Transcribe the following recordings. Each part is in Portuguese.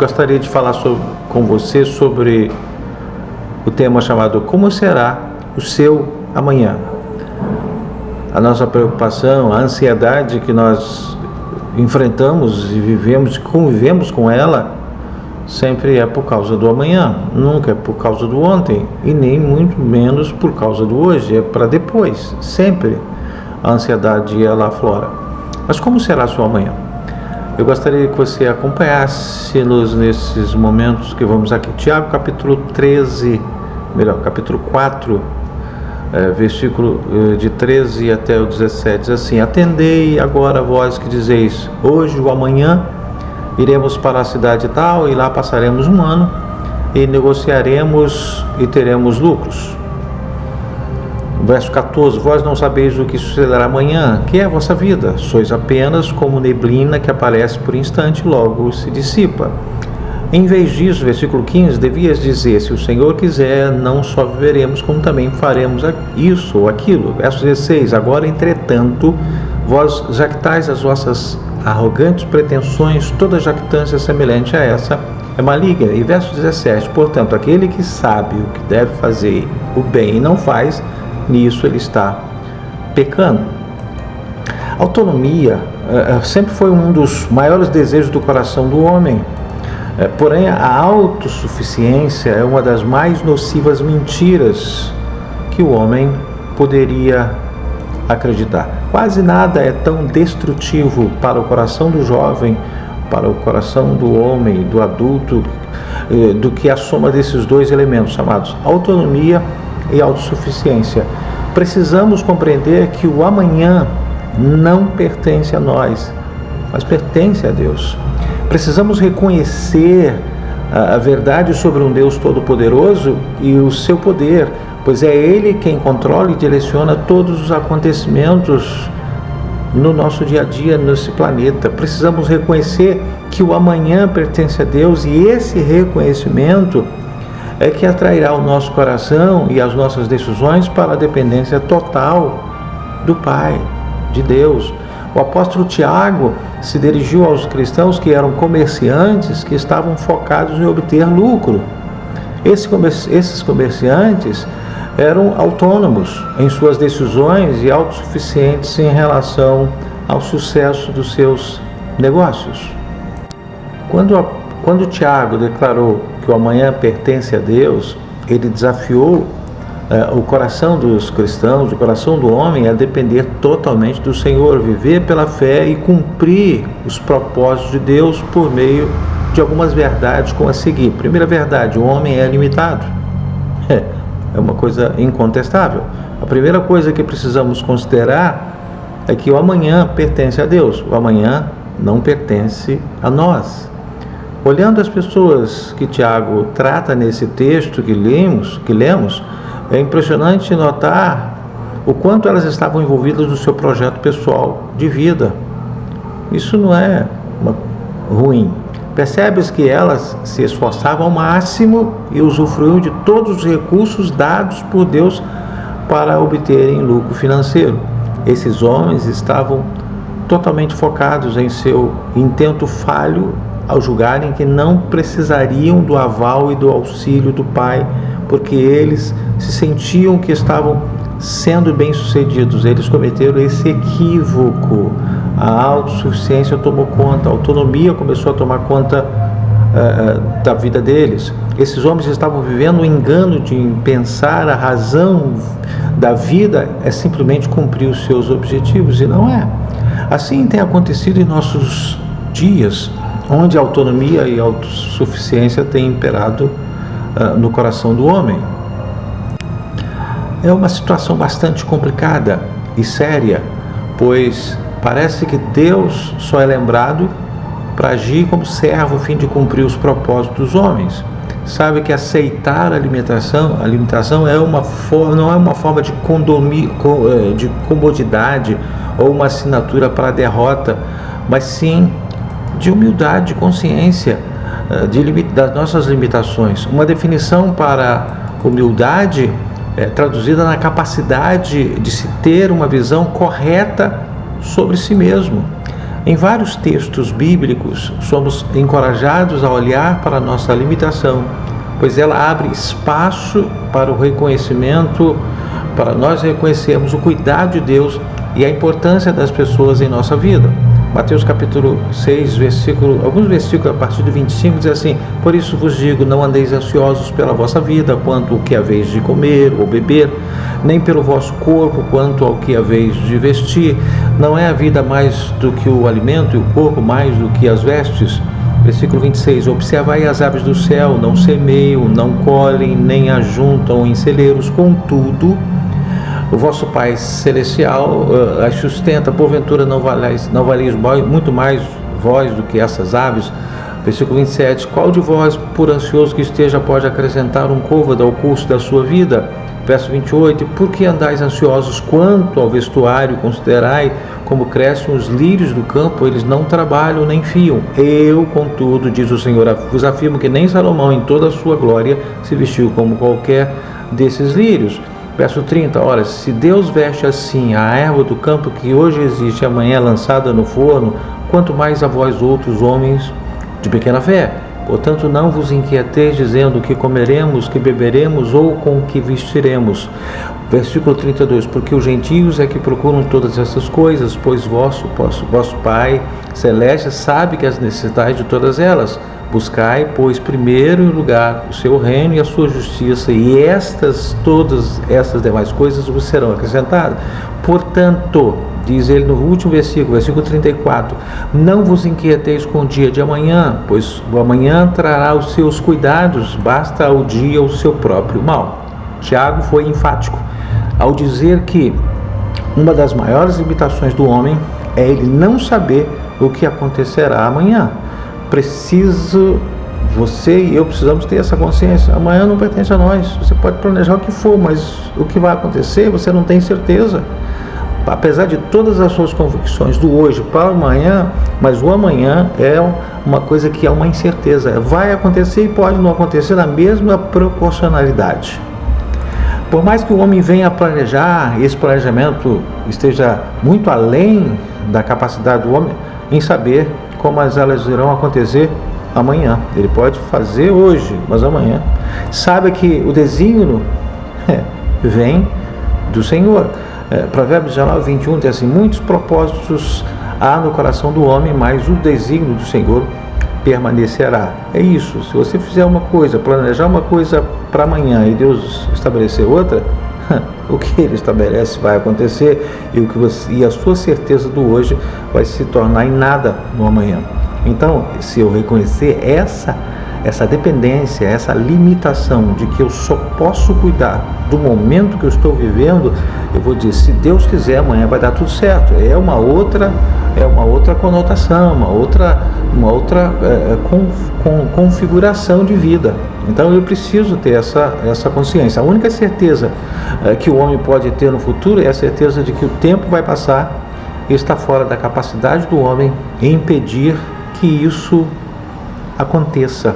gostaria de falar com você sobre o tema chamado Como será o seu amanhã? A nossa preocupação, a ansiedade que nós enfrentamos e convivemos com ela, sempre é por causa do amanhã, nunca é por causa do ontem e nem muito menos por causa do hoje, é para depois, sempre a ansiedade ela aflora. Mas como será seu amanhã? Eu gostaria que você acompanhasse-nos nesses momentos que vamos aqui. Tiago capítulo 4, versículo de 13 até o 17, diz assim: Atendei agora vós que dizeis, hoje ou amanhã iremos para a cidade tal e lá passaremos um ano e negociaremos e teremos lucros. Verso 14, vós não sabeis o que sucederá amanhã, que é a vossa vida, sois apenas como neblina que aparece por instante e logo se dissipa. Em vez disso, versículo 15, devias dizer, se o Senhor quiser, não só viveremos, como também faremos isso ou aquilo. Verso 16, agora, entretanto, vós jactais as vossas arrogantes pretensões, toda jactância semelhante a essa é maligna. E verso 17, portanto, aquele que sabe o que deve fazer o bem e não faz, nisso ele está pecando. Autonomia sempre foi um dos maiores desejos do coração do homem. Porém, a autossuficiência é uma das mais nocivas mentiras que o homem poderia acreditar. Quase nada é tão destrutivo para o coração do jovem, para o coração do homem, do adulto, do que a soma desses dois elementos chamados autonomia e autossuficiência. Precisamos compreender que o amanhã não pertence a nós, mas pertence a Deus. Precisamos reconhecer a verdade sobre um Deus Todo-Poderoso e o seu poder, pois é Ele quem controla e direciona todos os acontecimentos no nosso dia a dia, nesse planeta. Precisamos reconhecer que o amanhã pertence a Deus e esse reconhecimento é que atrairá o nosso coração e as nossas decisões para a dependência total do Pai, de Deus. O apóstolo Tiago se dirigiu aos cristãos que eram comerciantes, que estavam focados em obter lucro. Esses comerciantes eram autônomos em suas decisões e autossuficientes em relação ao sucesso dos seus negócios. Quando Tiago declarou que o amanhã pertence a Deus, ele desafiou o coração dos cristãos, o coração do homem a depender totalmente do Senhor, viver pela fé e cumprir os propósitos de Deus por meio de algumas verdades como a seguir. Primeira verdade, o homem é limitado. É uma coisa incontestável. A primeira coisa que precisamos considerar é que o amanhã pertence a Deus, o amanhã não pertence a nós. Olhando as pessoas que Tiago trata nesse texto que lemos, é impressionante notar o quanto elas estavam envolvidas no seu projeto pessoal de vida. Isso não é ruim. Percebes que elas se esforçavam ao máximo e usufruíam de todos os recursos dados por Deus para obterem lucro financeiro. Esses homens estavam totalmente focados em seu intento falho ao julgarem que não precisariam do aval e do auxílio do Pai, porque eles se sentiam que estavam sendo bem-sucedidos. Eles cometeram esse equívoco. A autossuficiência tomou conta, a autonomia começou a tomar conta da vida deles. Esses homens estavam vivendo o engano de pensar a razão da vida é simplesmente cumprir os seus objetivos, e não é. Assim tem acontecido em nossos dias, onde a autonomia e a autossuficiência têm imperado no coração do homem. É uma situação bastante complicada e séria, pois parece que Deus só é lembrado para agir como servo a fim de cumprir os propósitos dos homens. Sabe que aceitar a limitação não é uma forma de comodidade ou uma assinatura para a derrota, mas sim de humildade, de consciência das nossas limitações. Uma definição para humildade traduzida na capacidade de se ter uma visão correta sobre si mesmo. Em vários textos bíblicos, somos encorajados a olhar para a nossa limitação, pois ela abre espaço para o reconhecimento, para nós reconhecermos o cuidado de Deus e a importância das pessoas em nossa vida. Mateus capítulo 6, alguns versículos a partir do 25 diz assim: por isso vos digo, não andeis ansiosos pela vossa vida, quanto ao que haveis de comer ou beber, nem pelo vosso corpo, quanto ao que haveis de vestir. Não é a vida mais do que o alimento, e o corpo mais do que as vestes? Versículo 26, observai as aves do céu, não semeiam, não colhem, nem ajuntam em celeiros, contudo, o vosso Pai Celestial as sustenta. Porventura não valeis muito mais vós do que essas aves? Versículo 27, qual de vós, por ansioso que esteja, pode acrescentar um côvado ao curso da sua vida? Verso 28, por que andais ansiosos quanto ao vestuário? Considerai como crescem os lírios do campo, eles não trabalham nem fiam. Eu, contudo, diz o Senhor, vos afirmo que nem Salomão em toda a sua glória se vestiu como qualquer desses lírios. Verso 30, ora, se Deus veste assim a erva do campo que hoje existe e amanhã é lançada no forno, quanto mais a vós outros homens de pequena fé. Portanto, não vos inquieteis dizendo que comeremos, que beberemos ou com que vestiremos. Versículo 32, porque os gentios é que procuram todas essas coisas, pois vosso Pai Celeste sabe que as necessitais de todas elas. Buscai, pois, primeiro lugar o seu reino e a sua justiça, e todas essas demais coisas vos serão acrescentadas. Portanto, diz ele no último versículo 34, não vos inquieteis com o dia de amanhã, pois o amanhã trará os seus cuidados, basta ao dia o seu próprio mal. Tiago foi enfático ao dizer que uma das maiores limitações do homem é ele não saber o que acontecerá amanhã. Você e eu precisamos ter essa consciência. Amanhã não pertence a nós. Você pode planejar o que for, mas o que vai acontecer você não tem certeza. Apesar de todas as suas convicções do hoje para o amanhã, mas o amanhã é uma coisa que é uma incerteza. Vai acontecer e pode não acontecer na mesma proporcionalidade. Por mais que o homem venha a planejar, esse planejamento esteja muito além da capacidade do homem em saber como elas irão acontecer amanhã. Ele pode fazer hoje, mas amanhã. Saiba que o desígnio vem do Senhor. Provérbios 19, 21 diz assim: muitos propósitos há no coração do homem, mas o desígnio do Senhor permanecerá. É isso. Se você fizer uma coisa, planejar uma coisa para amanhã e Deus estabelecer outra, o que Ele estabelece vai acontecer e a sua certeza do hoje vai se tornar em nada no amanhã. Então, se eu reconhecer essa dependência, essa limitação de que eu só posso cuidar do momento que eu estou vivendo, eu vou dizer, se Deus quiser, amanhã vai dar tudo certo. É uma outra conotação, uma outra configuração de vida. Então eu preciso ter essa consciência. A única certeza que o homem pode ter no futuro é a certeza de que o tempo vai passar e está fora da capacidade do homem em impedir que isso aconteça.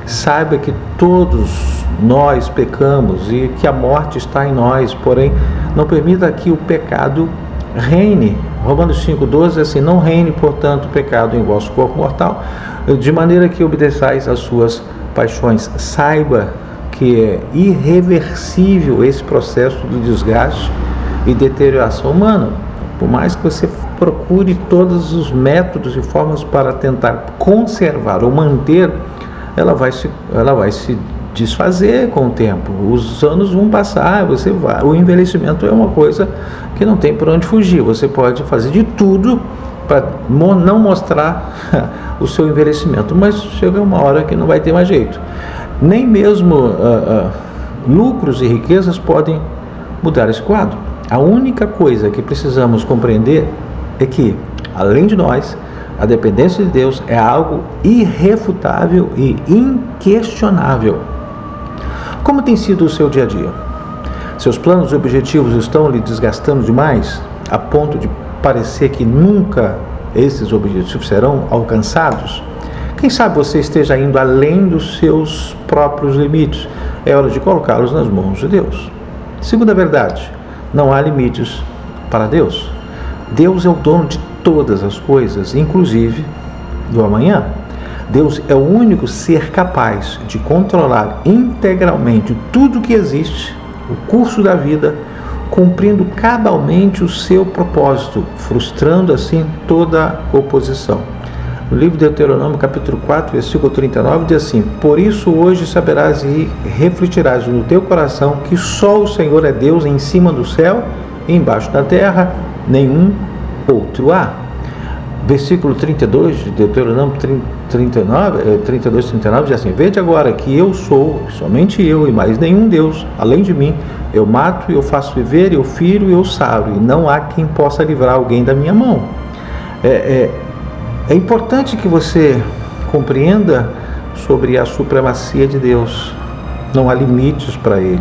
Saiba que todos nós pecamos e que a morte está em nós, porém não permita que o pecado reine. Romanos 5,12 assim: não reine, portanto, o pecado em vosso corpo mortal, de maneira que obedeçais às suas paixões. Saiba que é irreversível esse processo de desgaste e deterioração humana. Por mais que você procure todos os métodos e formas para tentar conservar ou manter, ela vai se desfazer com o tempo. Os anos vão passar, o envelhecimento é uma coisa que não tem por onde fugir. Você pode fazer de tudo para não mostrar o seu envelhecimento, mas chega uma hora que não vai ter mais jeito. Nem mesmo lucros e riquezas podem mudar esse quadro. A única coisa que precisamos compreender é que, além de nós, a dependência de Deus é algo irrefutável e inquestionável. Como tem sido o seu dia a dia? Seus planos e objetivos estão lhe desgastando demais, a ponto de parecer que nunca esses objetivos serão alcançados? Quem sabe você esteja indo além dos seus próprios limites. É hora de colocá-los nas mãos de Deus. Segunda verdade: não há limites para Deus. Deus é o dono de todas as coisas, inclusive do amanhã. Deus é o único ser capaz de controlar integralmente tudo que existe, o curso da vida, cumprindo cabalmente o seu propósito, frustrando assim toda oposição. No livro de Deuteronômio, capítulo 4, versículo 39, diz assim: por isso hoje saberás e refletirás no teu coração que só o Senhor é Deus em cima do céu e embaixo da terra, nenhum outro há. Versículo 32 de Deuteronômio 32, 39 diz assim: vede agora que eu sou, somente eu e mais nenhum Deus, além de mim, eu mato, eu faço viver, eu firo e eu saro, e não há quem possa livrar alguém da minha mão. É importante que você compreenda sobre a supremacia de Deus. Não há limites para Ele.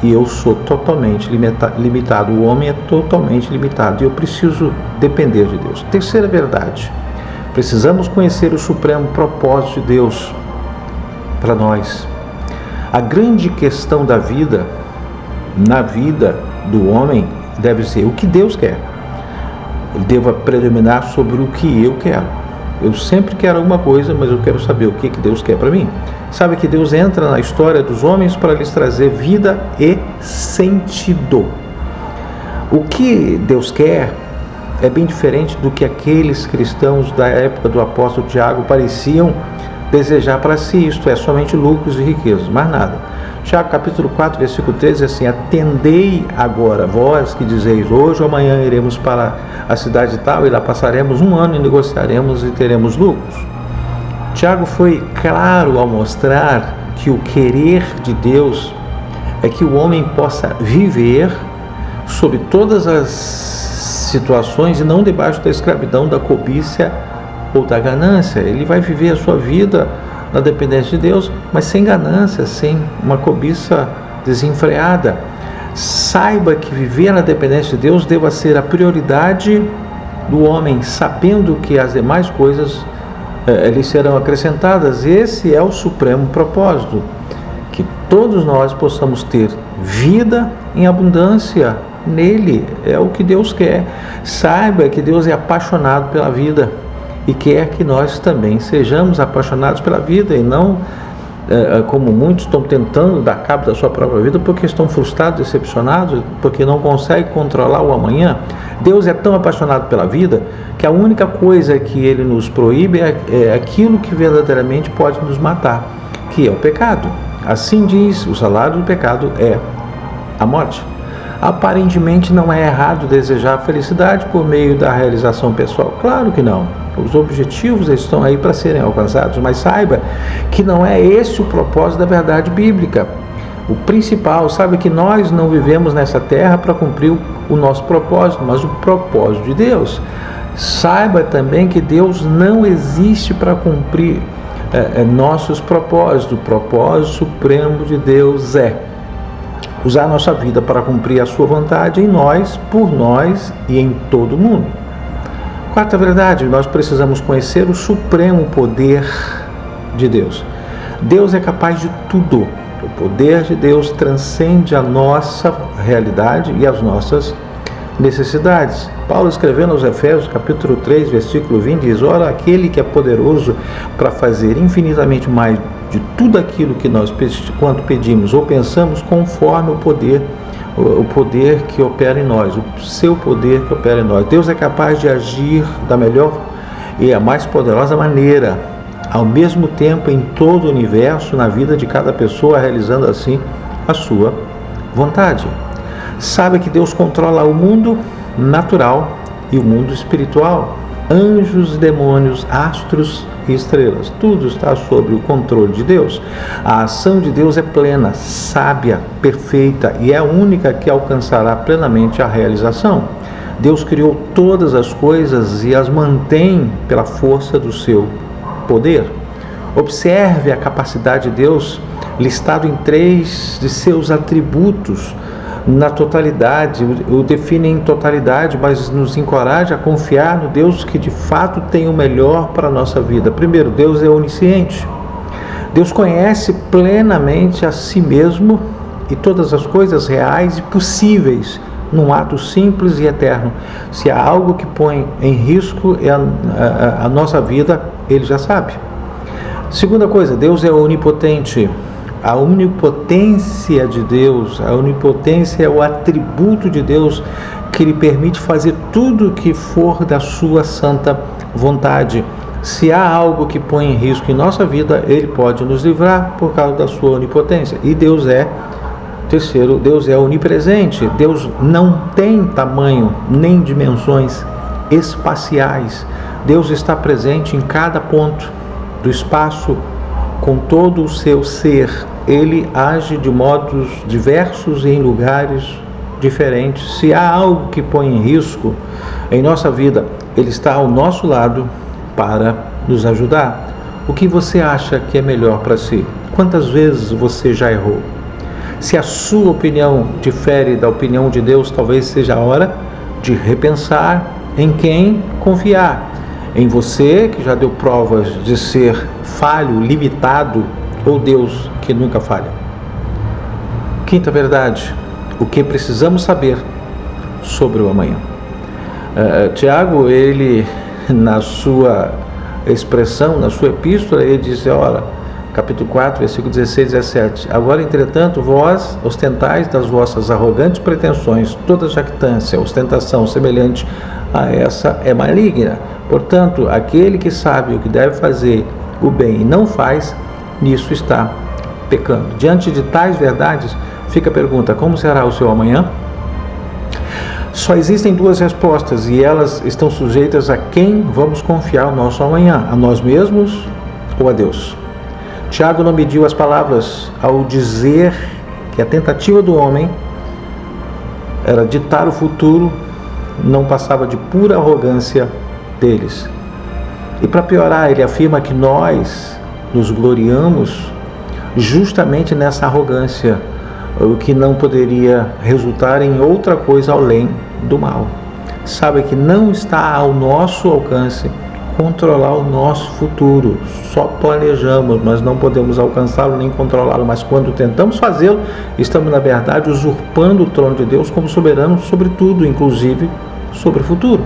E eu sou totalmente limitado. O homem é totalmente limitado. E eu preciso depender de Deus. Terceira verdade. Precisamos conhecer o supremo propósito de Deus para nós. A grande questão da vida, na vida do homem, deve ser o que Deus quer. Ele deva predominar sobre o que eu quero. Eu sempre quero alguma coisa, mas eu quero saber o que Deus quer para mim. Sabe que Deus entra na história dos homens para lhes trazer vida e sentido. O que Deus quer é bem diferente do que aqueles cristãos da época do apóstolo Tiago pareciam desejar para si, isto é, somente lucros e riquezas, mais nada. Tiago capítulo 4, versículo 13, assim: atendei agora, vós que dizeis, hoje ou amanhã iremos para a cidade tal e lá passaremos um ano e negociaremos e teremos lucros. Tiago foi claro ao mostrar que o querer de Deus é que o homem possa viver sob todas as situações e não debaixo da escravidão, da cobiça ou da ganância. Ele vai viver a sua vida na dependência de Deus, mas sem ganância, sem uma cobiça desenfreada. Saiba que viver na dependência de Deus deva ser a prioridade do homem, sabendo que as demais coisas lhe serão acrescentadas. Esse é o supremo propósito, que todos nós possamos ter vida em abundância nele. É o que Deus quer. Saiba que Deus é apaixonado pela vida e quer que nós também sejamos apaixonados pela vida e não como muitos estão tentando dar cabo da sua própria vida porque estão frustrados, decepcionados, porque não conseguem controlar o amanhã. Deus é tão apaixonado pela vida que a única coisa que Ele nos proíbe é aquilo que verdadeiramente pode nos matar, que é o pecado. Assim diz, o salário do pecado é a morte. Aparentemente não é errado desejar a felicidade por meio da realização pessoal. Claro que não. Os objetivos estão aí para serem alcançados, mas saiba que não é esse o propósito da verdade bíblica. O principal, sabe que nós não vivemos nessa terra para cumprir o nosso propósito, mas o propósito de Deus. Saiba também que Deus não existe para cumprir nossos propósitos. O propósito supremo de Deus é usar a nossa vida para cumprir a sua vontade em nós, por nós e em todo o mundo. Quarta verdade, nós precisamos conhecer o supremo poder de Deus. Deus é capaz de tudo. O poder de Deus transcende a nossa realidade e as nossas necessidades. Paulo, escrevendo aos Efésios, capítulo 3, versículo 20, diz: ora, aquele que é poderoso para fazer infinitamente mais de tudo aquilo que nós quanto pedimos ou pensamos, conforme o poder que opera em nós, o seu poder que opera em nós. Deus é capaz de agir da melhor e a mais poderosa maneira, ao mesmo tempo em todo o universo, na vida de cada pessoa, realizando assim a sua vontade. Sabe que Deus controla o mundo natural e o mundo espiritual. Anjos, demônios, astros e estrelas, tudo está sob o controle de Deus. A ação de Deus é plena, sábia, perfeita e é a única que alcançará plenamente a realização. Deus criou todas as coisas e as mantém pela força do seu poder. Observe a capacidade de Deus listado em 3 de seus atributos na totalidade, o define em totalidade, mas nos encoraja a confiar no Deus que de fato tem o melhor para a nossa vida. Primeiro, Deus é onisciente. Deus conhece plenamente a si mesmo e todas as coisas reais e possíveis num ato simples e eterno. Se há algo que põe em risco a nossa vida, Ele já sabe. Segunda coisa, Deus é onipotente. A onipotência de Deus, a onipotência é o atributo de Deus que lhe permite fazer tudo o que for da sua santa vontade. Se há algo que põe em risco em nossa vida, Ele pode nos livrar por causa da sua onipotência. E Deus é, terceiro, Deus é onipresente. Deus não tem tamanho nem dimensões espaciais. Deus está presente em cada ponto do espaço com todo o seu ser. Ele age de modos diversos e em lugares diferentes. Se há algo que põe em risco em nossa vida, Ele está ao nosso lado para nos ajudar. O que você acha que é melhor para si? Quantas vezes você já errou? Se a sua opinião difere da opinião de Deus, talvez seja a hora de repensar em quem confiar. Em você, que já deu provas de ser falho, limitado, ou Deus, que nunca falha. Quinta verdade, o que precisamos saber sobre o amanhã. Tiago, ele, na sua expressão, na sua epístola, ele diz, olha, capítulo 4, versículo 16 e 17, agora, entretanto, vós ostentais das vossas arrogantes pretensões, toda jactância, ostentação semelhante a essa é maligna. Portanto, aquele que sabe o que deve fazer o bem e não faz, nisso está pecando. Diante de tais verdades, fica a pergunta, como será o seu amanhã? Só existem duas respostas e elas estão sujeitas a quem vamos confiar o nosso amanhã, a nós mesmos ou a Deus. Tiago não mediu as palavras ao dizer que a tentativa do homem era ditar o futuro, não passava de pura arrogância deles. E para piorar, ele afirma que nós nos gloriamos justamente nessa arrogância, o que não poderia resultar em outra coisa além do mal. Sabe que não está ao nosso alcance controlar o nosso futuro. Só planejamos, mas não podemos alcançá-lo nem controlá-lo. Mas quando tentamos fazê-lo, estamos na verdade usurpando o trono de Deus como soberano sobre tudo, inclusive sobre o futuro.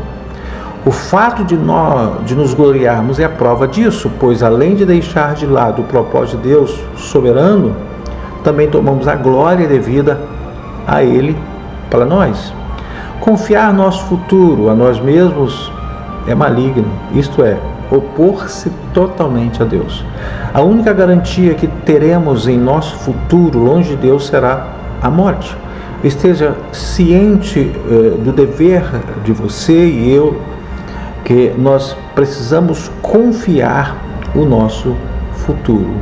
O fato de nos gloriarmos é a prova disso, pois além de deixar de lado o propósito de Deus soberano, também tomamos a glória devida a Ele para nós. Confiar nosso futuro a nós mesmos é maligno, isto é, opor-se totalmente a Deus. A única garantia que teremos em nosso futuro, longe de Deus, será a morte. Esteja ciente do dever de você e eu, que nós precisamos confiar o nosso futuro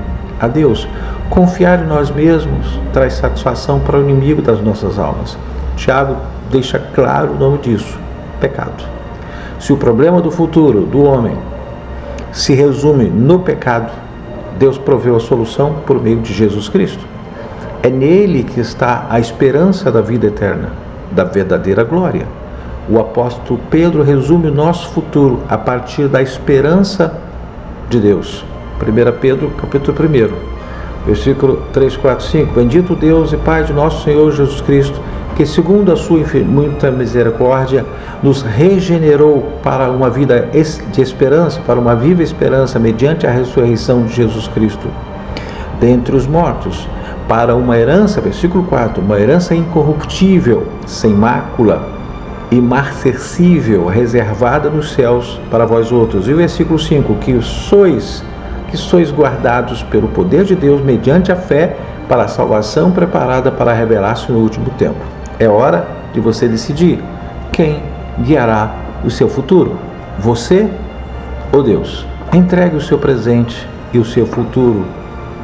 a Deus. Confiar em nós mesmos traz satisfação para o inimigo das nossas almas. Tiago deixa claro o nome disso, pecado. Se o problema do futuro do homem se resume no pecado, Deus proveu a solução por meio de Jesus Cristo. É nele que está a esperança da vida eterna, da verdadeira glória. O apóstolo Pedro resume o nosso futuro a partir da esperança de Deus. 1 Pedro, capítulo 1, versículo 3, 4, 5. Bendito Deus e Pai de nosso Senhor Jesus Cristo, que segundo a sua muita misericórdia, nos regenerou para uma vida de esperança, para uma viva esperança, mediante a ressurreição de Jesus Cristo dentre os mortos, para uma herança, versículo 4, uma herança incorruptível, sem mácula, imarcessível, reservada nos céus para vós outros. E o versículo 5, que sois guardados pelo poder de Deus mediante a fé para a salvação preparada para revelar-se no último tempo. É hora de você decidir quem guiará o seu futuro, você ou Deus. Entregue o seu presente e o seu futuro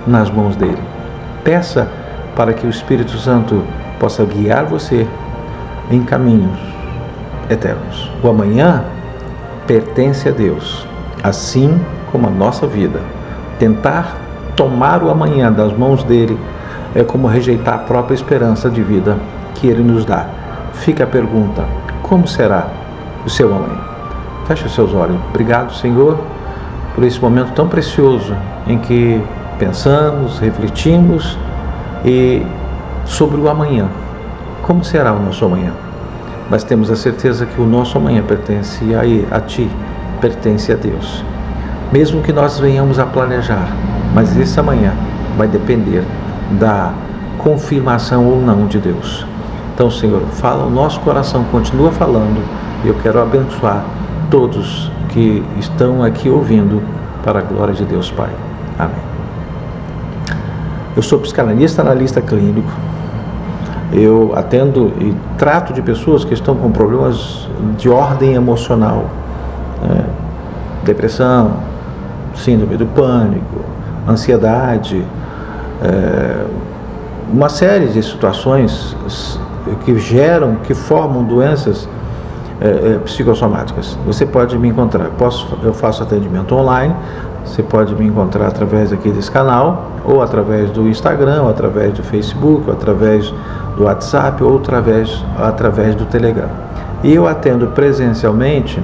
nas mãos dele. Peça para que o Espírito Santo possa guiar você em caminhos eternos. O amanhã pertence a Deus, assim como a nossa vida. Tentar tomar o amanhã das mãos dele é como rejeitar a própria esperança de vida que ele nos dá. Fica a pergunta, como será o seu amanhã? Feche os seus olhos. Obrigado, Senhor, por esse momento tão precioso em que pensamos, refletimos sobre o amanhã. Como será o nosso amanhã? mas temos a certeza que o nosso amanhã pertence a Ti, pertence a Deus. Mesmo que nós venhamos a planejar, mas esse amanhã vai depender da confirmação ou não de Deus. Então, Senhor, fala o nosso coração, continua falando, e eu quero abençoar todos que estão aqui ouvindo, para a glória de Deus Pai. Amém. Eu sou psicanalista, analista clínico. Eu atendo e trato de pessoas que estão com problemas de ordem emocional, depressão, síndrome do pânico, ansiedade, uma série de situações que formam doenças psicossomáticas. Você pode me encontrar, eu faço atendimento online, você pode me encontrar através aqui desse canal, ou através do Instagram, ou através do Facebook, ou através do WhatsApp, ou através do Telegram. E eu atendo presencialmente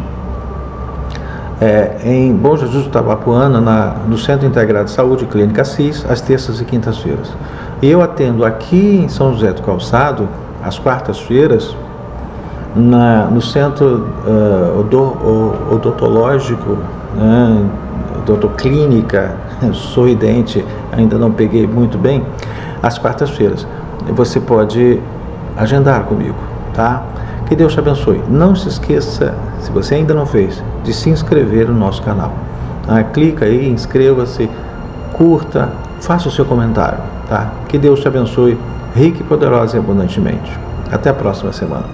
em Bom Jesus do Tabapuana, no Centro Integrado de Saúde Clínica Assis, às terças e quintas-feiras. E eu atendo aqui em São José do Calçado, às quartas-feiras, no Centro Odontológico, Odontoclínica Sorridente, ainda não peguei muito bem, às quartas-feiras. Você pode agendar comigo, tá? Que Deus te abençoe. Não se esqueça, se você ainda não fez, de se inscrever no nosso canal. Clica aí, inscreva-se, curta, faça o seu comentário, tá? Que Deus te abençoe, rica e poderosa e abundantemente. Até a próxima semana.